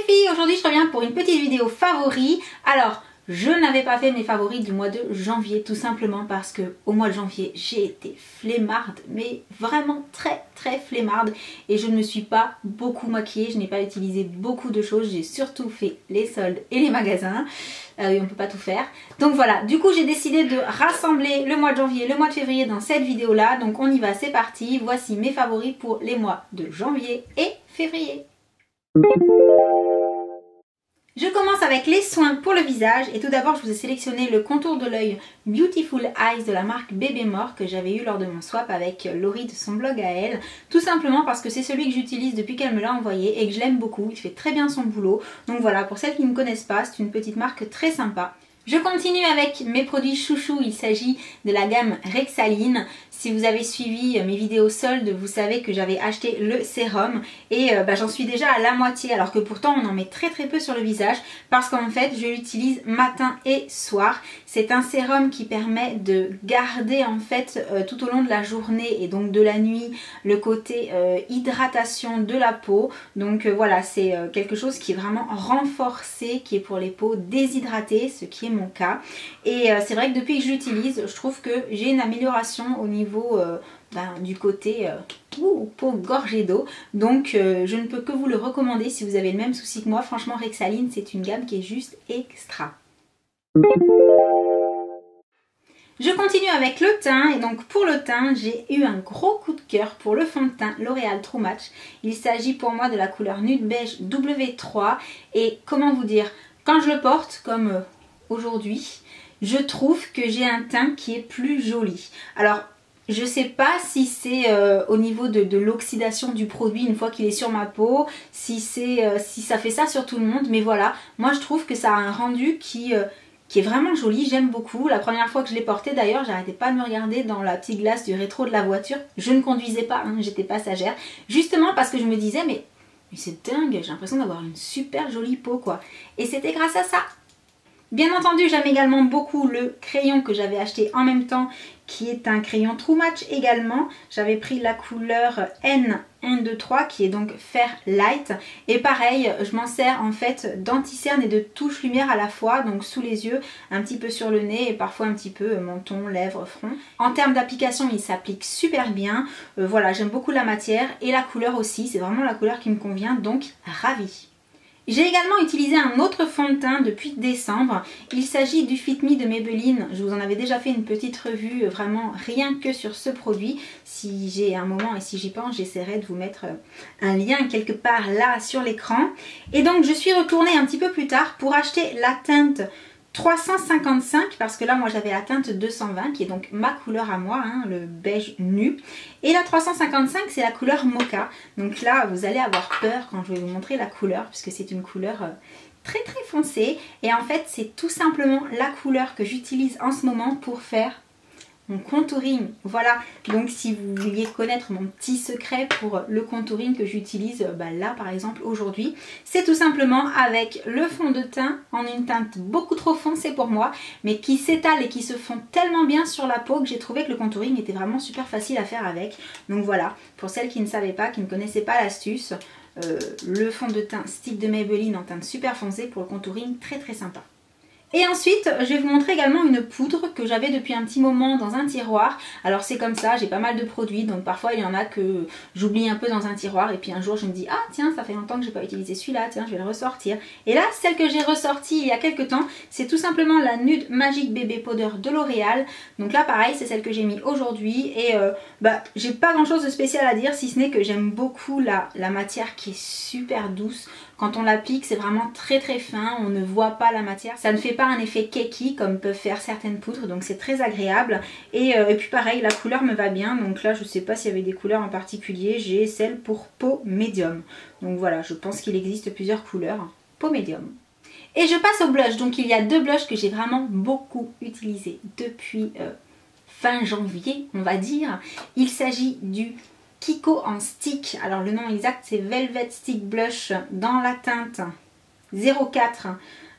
filles, aujourd'hui je reviens pour une petite vidéo favoris. Alors, je n'avais pas fait mes favoris du mois de janvier tout simplement parce que au mois de janvier j'ai été flemmarde, mais vraiment très flemmarde, et je ne me suis pas beaucoup maquillée, je n'ai pas utilisé beaucoup de choses, j'ai surtout fait les soldes et les magasins. Oui, on peut pas tout faire. Donc voilà, du coup j'ai décidé de rassembler le mois de janvier et le mois de février dans cette vidéo là. Donc on y va, c'est parti. Voici mes favoris pour les mois de janvier et février. Je commence avec les soins pour le visage et tout d'abord je vous ai sélectionné le contour de l'œil Beautiful Eyes de la marque Bébé Mort que j'avais eu lors de mon swap avec Laurie de son blog à elle. Tout simplement parce que c'est celui que j'utilise depuis qu'elle me l'a envoyé et que je l'aime beaucoup, il fait très bien son boulot. Donc voilà, pour celles qui ne me connaissent pas, c'est une petite marque très sympa. Je continue avec mes produits chouchous, il s'agit de la gamme Rexaline. Si vous avez suivi mes vidéos soldes, vous savez que j'avais acheté le sérum et j'en suis déjà à la moitié, alors que pourtant on en met très peu sur le visage parce qu'en fait je l'utilise matin et soir. C'est un sérum qui permet de garder en fait tout au long de la journée et donc de la nuit le côté hydratation de la peau. Donc voilà, c'est quelque chose qui est vraiment renforcé, qui est pour les peaux déshydratées, ce qui est mon cas. Et c'est vrai que depuis que je l'utilise, je trouve que j'ai une amélioration au niveau du côté peau gorgée d'eau. Donc je ne peux que vous le recommander si vous avez le même souci que moi. Franchement, Rexaline, c'est une gamme qui est juste extra. Je continue avec le teint et donc pour le teint j'ai eu un gros coup de cœur pour le fond de teint L'Oréal True Match. Il s'agit pour moi de la couleur nude beige W3 et comment vous dire, quand je le porte comme aujourd'hui, je trouve que j'ai un teint qui est plus joli. Alors je sais pas si c'est au niveau de l'oxydation du produit une fois qu'il est sur ma peau, si ça fait ça sur tout le monde, mais voilà, moi je trouve que ça a un rendu qui est vraiment joli, j'aime beaucoup. La première fois que je l'ai porté d'ailleurs, j'arrêtais pas de me regarder dans la petite glace du rétro de la voiture. Je ne conduisais pas, hein, j'étais passagère, justement parce que je me disais mais c'est dingue, j'ai l'impression d'avoir une super jolie peau quoi. Et c'était grâce à ça. Bien entendu, j'aime également beaucoup le crayon que j'avais acheté en même temps, qui est un crayon True Match également. J'avais pris la couleur N123 qui est donc Fair Light. Et pareil, je m'en sers en fait d'anti-cerne et de touche lumière à la fois, donc sous les yeux, un petit peu sur le nez et parfois un petit peu menton, lèvres, front. En termes d'application, il s'applique super bien. Voilà, j'aime beaucoup la matière et la couleur aussi, c'est vraiment la couleur qui me convient, donc ravie. J'ai également utilisé un autre fond de teint depuis décembre. Il s'agit du Fit Me de Maybelline. Je vous en avais déjà fait une petite revue vraiment rien que sur ce produit. Si j'ai un moment et si j'y pense, j'essaierai de vous mettre un lien quelque part là sur l'écran. Et donc je suis retournée un petit peu plus tard pour acheter la teinte 355 parce que là moi j'avais la teinte 220 qui est donc ma couleur à moi, hein, le beige nu, et la 355 c'est la couleur mocha. Donc là vous allez avoir peur quand je vais vous montrer la couleur puisque c'est une couleur très foncée et en fait c'est tout simplement la couleur que j'utilise en ce moment pour faire mon contouring. Voilà, donc si vous vouliez connaître mon petit secret pour le contouring que j'utilise là par exemple aujourd'hui, c'est tout simplement avec le fond de teint en une teinte beaucoup trop foncée pour moi, mais qui s'étale et qui se fond tellement bien sur la peau que j'ai trouvé que le contouring était vraiment super facile à faire avec. Donc voilà, pour celles qui ne savaient pas, qui ne connaissaient pas l'astuce, le fond de teint stick de Maybelline en teinte super foncée pour le contouring, très sympa. Et ensuite, je vais vous montrer également une poudre que j'avais depuis un petit moment dans un tiroir. Alors c'est comme ça, j'ai pas mal de produits, donc parfois il y en a que j'oublie un peu dans un tiroir et puis un jour je me dis ah tiens, ça fait longtemps que j'ai pas utilisé celui-là, tiens je vais le ressortir. Et là, celle que j'ai ressortie il y a quelques temps, c'est tout simplement la Nude Magic Baby Powder de L'Oréal. Donc là pareil, c'est celle que j'ai mis aujourd'hui et j'ai pas grand chose de spécial à dire si ce n'est que j'aime beaucoup la matière qui est super douce. Quand on l'applique, c'est vraiment très fin, on ne voit pas la matière. Ça ne fait pas un effet keki comme peuvent faire certaines poudres, donc c'est très agréable. Et puis pareil, la couleur me va bien, donc là je ne sais pas s'il y avait des couleurs en particulier, j'ai celle pour peau médium. Donc voilà, je pense qu'il existe plusieurs couleurs, peau médium. Et je passe au blush, donc il y a deux blushs que j'ai vraiment beaucoup utilisés depuis fin janvier, on va dire. Il s'agit du Kiko en stick, alors le nom exact c'est Velvet Stick Blush dans la teinte 04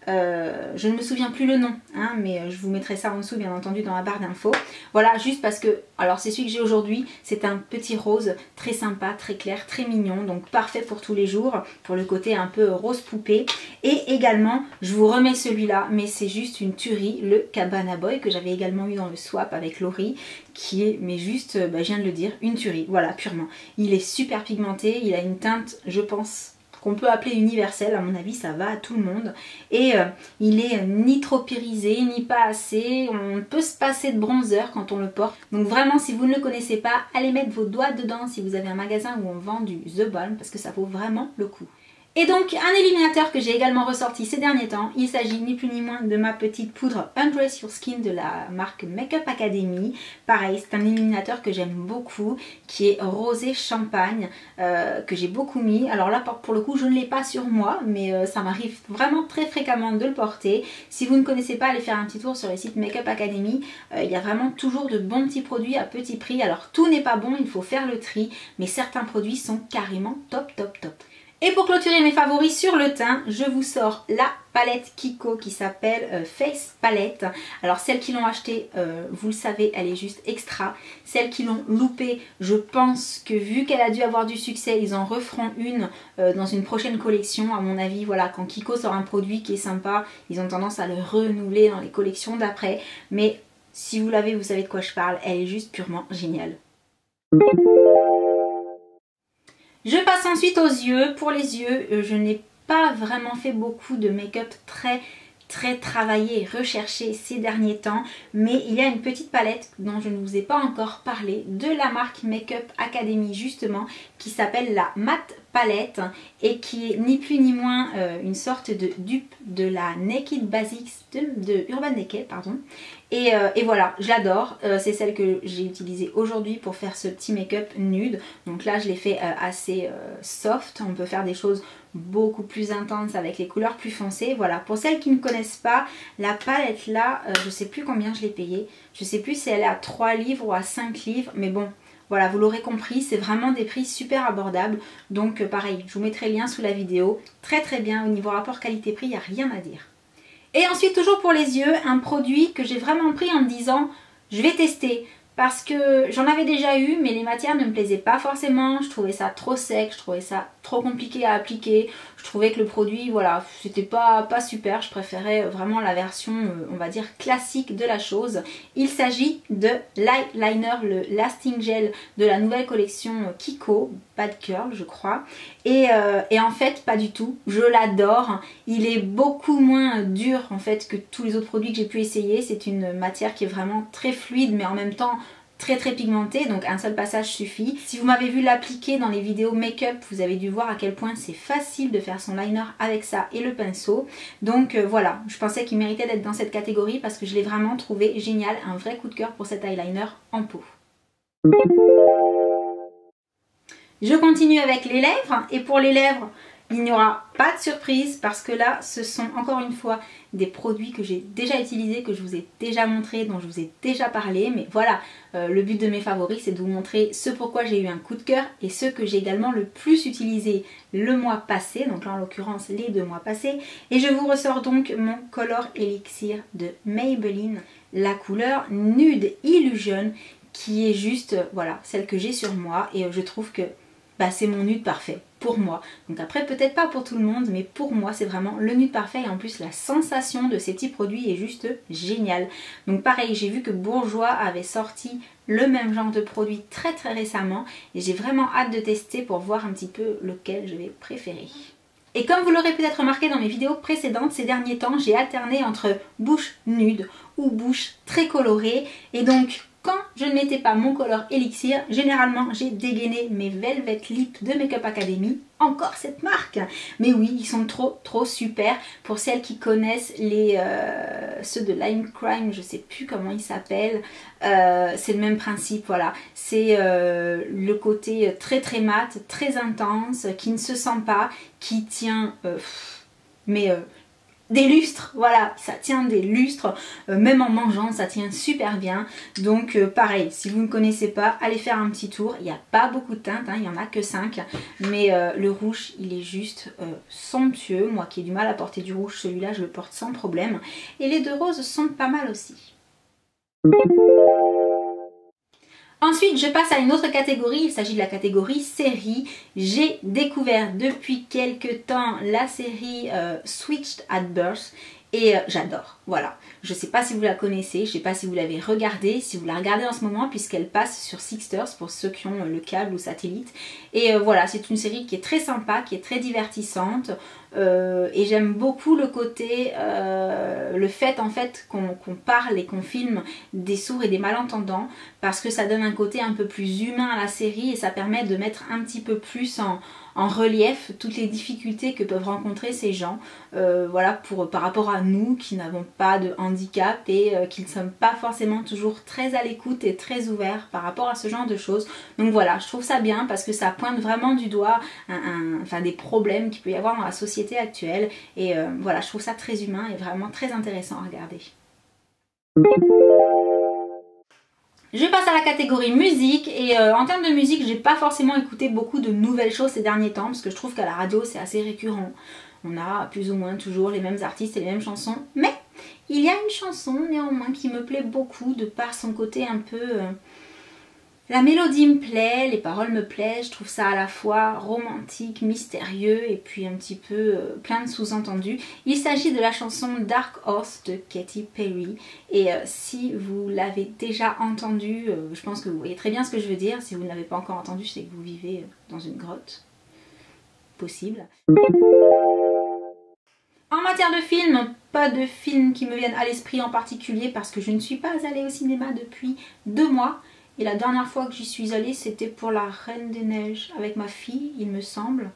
je ne me souviens plus le nom, hein, mais je vous mettrai ça en dessous bien entendu dans la barre d'infos. Voilà, juste parce que, alors c'est celui que j'ai aujourd'hui, c'est un petit rose très sympa, très clair, très mignon, donc parfait pour tous les jours, pour le côté un peu rose poupée. Et également, je vous remets celui-là, mais c'est juste une tuerie, le Cabana Boy, que j'avais également eu dans le swap avec Laurie, qui est, mais juste, je viens de le dire, une tuerie, voilà, purement. Il est super pigmenté, il a une teinte, je pense, qu'on peut appeler universelle, à mon avis ça va à tout le monde, et il est ni trop irisé ni pas assez, on peut se passer de bronzer quand on le porte, donc vraiment si vous ne le connaissez pas, allez mettre vos doigts dedans si vous avez un magasin où on vend du The Balm, parce que ça vaut vraiment le coup. Et donc un illuminateur que j'ai également ressorti ces derniers temps, il s'agit ni plus ni moins de ma petite poudre Undress Your Skin de la marque Makeup Academy. Pareil, c'est un illuminateur que j'aime beaucoup, qui est rosé champagne, que j'ai beaucoup mis. Alors là pour le coup je ne l'ai pas sur moi, mais ça m'arrive vraiment très fréquemment de le porter. Si vous ne connaissez pas, allez faire un petit tour sur les sites Makeup Academy, il y a vraiment toujours de bons petits produits à petit prix. Alors tout n'est pas bon, il faut faire le tri, mais certains produits sont carrément top top top. Et pour clôturer mes favoris sur le teint, je vous sors la palette Kiko qui s'appelle Face Palette. Alors celles qui l'ont achetée, vous le savez, elle est juste extra. Celles qui l'ont loupée, je pense que vu qu'elle a dû avoir du succès, ils en referont une dans une prochaine collection. À mon avis, voilà, quand Kiko sort un produit qui est sympa, ils ont tendance à le renouveler dans les collections d'après. Mais si vous l'avez, vous savez de quoi je parle, elle est juste purement géniale. Je passe ensuite aux yeux. Pour les yeux, je n'ai pas vraiment fait beaucoup de make-up très travaillé et recherché ces derniers temps, mais il y a une petite palette dont je ne vous ai pas encore parlé, de la marque Makeup Academy justement, qui s'appelle la Matte Palette et qui est ni plus ni moins une sorte de dupe de la Naked Basics de Urban Decay, pardon. Et voilà, je l'adore, c'est celle que j'ai utilisée aujourd'hui pour faire ce petit make-up nude. Donc là je l'ai fait assez soft, on peut faire des choses beaucoup plus intenses avec les couleurs plus foncées. Voilà, pour celles qui ne connaissent pas, la palette là, je sais plus combien je l'ai payée. Je sais plus si elle est à 3 livres ou à 5 livres, mais bon, voilà, vous l'aurez compris, c'est vraiment des prix super abordables. Donc pareil, je vous mettrai le lien sous la vidéo. Très bien, au niveau rapport qualité-prix, il n'y a rien à dire. Et ensuite, toujours pour les yeux, un produit que j'ai vraiment pris en me disant je vais tester. Parce que j'en avais déjà eu, mais les matières ne me plaisaient pas forcément. Je trouvais ça trop sec, je trouvais ça trop compliqué à appliquer. Je trouvais que le produit, voilà, c'était pas super. Je préférais vraiment la version, on va dire, classique de la chose. Il s'agit de l'eyeliner, le Lasting Gel de la nouvelle collection Kiko, Bad Curl, je crois. Et en fait, pas du tout. Je l'adore. Il est beaucoup moins dur, en fait, que tous les autres produits que j'ai pu essayer. C'est une matière qui est vraiment très fluide, mais en même temps très pigmenté, donc un seul passage suffit. Si vous m'avez vu l'appliquer dans les vidéos make-up, vous avez dû voir à quel point c'est facile de faire son liner avec ça et le pinceau. Donc voilà, je pensais qu'il méritait d'être dans cette catégorie parce que je l'ai vraiment trouvé génial, un vrai coup de cœur pour cet eyeliner en peau. Je continue avec les lèvres, et pour les lèvres, il n'y aura pas de surprise parce que là, ce sont encore une fois des produits que j'ai déjà utilisés, que je vous ai déjà montré, dont je vous ai déjà parlé. Mais voilà, le but de mes favoris, c'est de vous montrer ce pourquoi j'ai eu un coup de cœur et ceux que j'ai également le plus utilisé le mois passé. Donc là, en l'occurrence, les 2 mois passés. Et je vous ressors donc mon Color Elixir de Maybelline, la couleur Nude Illusion, qui est juste, voilà, celle que j'ai sur moi. Et je trouve que c'est mon nude parfait pour moi. Donc après peut-être pas pour tout le monde, mais pour moi c'est vraiment le nude parfait. Et en plus la sensation de ces petits produits est juste géniale. Donc pareil, j'ai vu que Bourjois avait sorti le même genre de produit très récemment et j'ai vraiment hâte de tester pour voir un petit peu lequel je vais préférer. Et comme vous l'aurez peut-être remarqué dans mes vidéos précédentes, ces derniers temps j'ai alterné entre bouche nude ou bouche très colorée. Et donc quand je ne mettais pas mon Color Elixir, généralement j'ai dégainé mes Velvet Lip de Makeup Academy. Encore cette marque! Mais oui, ils sont trop super. Pour celles qui connaissent ceux de Lime Crime, je sais plus comment ils s'appellent. C'est le même principe, voilà. C'est le côté très mat, très intense, qui ne se sent pas, qui tient... des lustres, voilà, ça tient des lustres, même en mangeant ça tient super bien. Donc pareil, si vous ne connaissez pas, allez faire un petit tour. Il n'y a pas beaucoup de teintes, hein, il n'y en a que 5, mais le rouge il est juste somptueux. Moi qui ai du mal à porter du rouge, celui-là je le porte sans problème, et les 2 roses sont pas mal aussi. Ensuite, je passe à une autre catégorie, il s'agit de la catégorie série. J'ai découvert depuis quelques temps la série Switched at Birth et j'adore, voilà. Je ne sais pas si vous la connaissez, je ne sais pas si vous l'avez regardée, si vous la regardez en ce moment puisqu'elle passe sur Sixters pour ceux qui ont le câble ou satellite. Et voilà, c'est une série qui est très sympa, qui est très divertissante. Et j'aime beaucoup le côté, le fait en fait qu'on parle et qu'on filme des sourds et des malentendants, parce que ça donne un côté un peu plus humain à la série et ça permet de mettre un petit peu plus en relief toutes les difficultés que peuvent rencontrer ces gens, voilà, par rapport à nous qui n'avons pas de handicap et qui ne sommes pas forcément toujours très à l'écoute et très ouverts par rapport à ce genre de choses. Donc voilà, je trouve ça bien parce que ça pointe vraiment du doigt enfin, des problèmes qu'il peut y avoir dans la société actuelle et voilà, je trouve ça très humain et vraiment très intéressant à regarder. Je passe à la catégorie musique et en termes de musique, j'ai pas forcément écouté beaucoup de nouvelles choses ces derniers temps parce que je trouve qu'à la radio c'est assez récurrent. On a plus ou moins toujours les mêmes artistes et les mêmes chansons, mais il y a une chanson néanmoins qui me plaît beaucoup de par son côté un peu... La mélodie me plaît, les paroles me plaisent, je trouve ça à la fois romantique, mystérieux et puis un petit peu plein de sous-entendus. Il s'agit de la chanson Dark Horse de Katy Perry et si vous l'avez déjà entendue, je pense que vous voyez très bien ce que je veux dire. Si vous ne l'avez pas encore entendue, c'est que vous vivez dans une grotte. Possible. En matière de film, pas de film qui me viennent à l'esprit en particulier parce que je ne suis pas allée au cinéma depuis 2 mois. Et la dernière fois que j'y suis allée, c'était pour La Reine des Neiges avec ma fille, il me semble.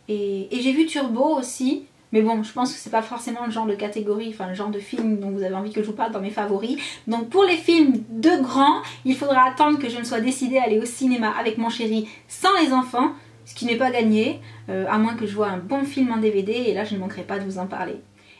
Et j'ai vu Turbo aussi. Mais bon, je pense que c'est pas forcément le genre de catégorie, enfin le genre de film dont vous avez envie que je vous parle dans mes favoris. Donc pour les films de grands, il faudra attendre que je me sois décidée à aller au cinéma avec mon chéri sans les enfants. Ce qui n'est pas gagné, à moins que je vois un bon film en DVD. Et là, je ne manquerai pas de vous en parler.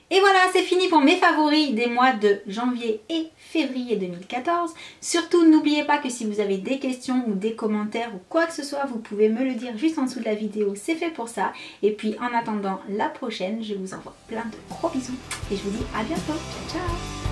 Et voilà, c'est fini pour mes favoris des mois de janvier et février 2014. Surtout, n'oubliez pas que si vous avez des questions ou des commentaires ou quoi que ce soit, vous pouvez me le dire juste en dessous de la vidéo, c'est fait pour ça. Et puis en attendant la prochaine, je vous envoie plein de gros bisous et je vous dis à bientôt. Ciao, ciao!